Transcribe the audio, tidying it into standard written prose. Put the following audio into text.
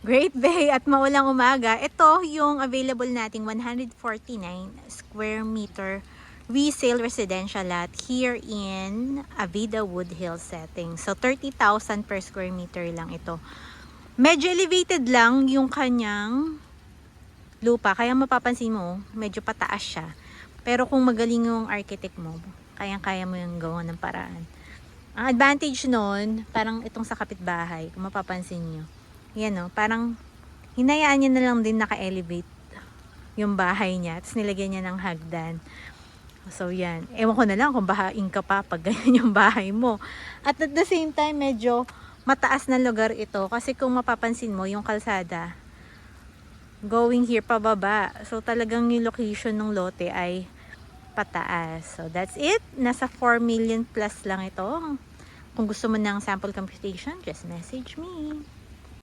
Great Bay at maulang umaga. Ito yung available nating 149 square meter resale residential lot here in Avida Wood Hills setting. So 30,000 per square meter lang ito. Medyo elevated lang yung kanyang lupa. Kaya mapapansin mo, medyo pataas siya. Pero kung magaling yung architect mo, kayang-kaya mo yung gawa ng paraan. Ang advantage nun, parang itong sa kapitbahay, kung mapapansin nyo. Yan o, parang hinayaan niya na lang din naka-elevate yung bahay niya. Tapos nilagyan niya ng hagdan. So yan, ewan ko na lang kung bahain ka pa pag ganyan yung bahay mo. At the same time, medyo mataas na lugar ito. Kasi kung mapapansin mo, yung kalsada, going here pababa. So talagang yung location ng lote ay pataas. So that's it. Nasa 4 million plus lang ito. Kung gusto mo ng sample computation, just message me.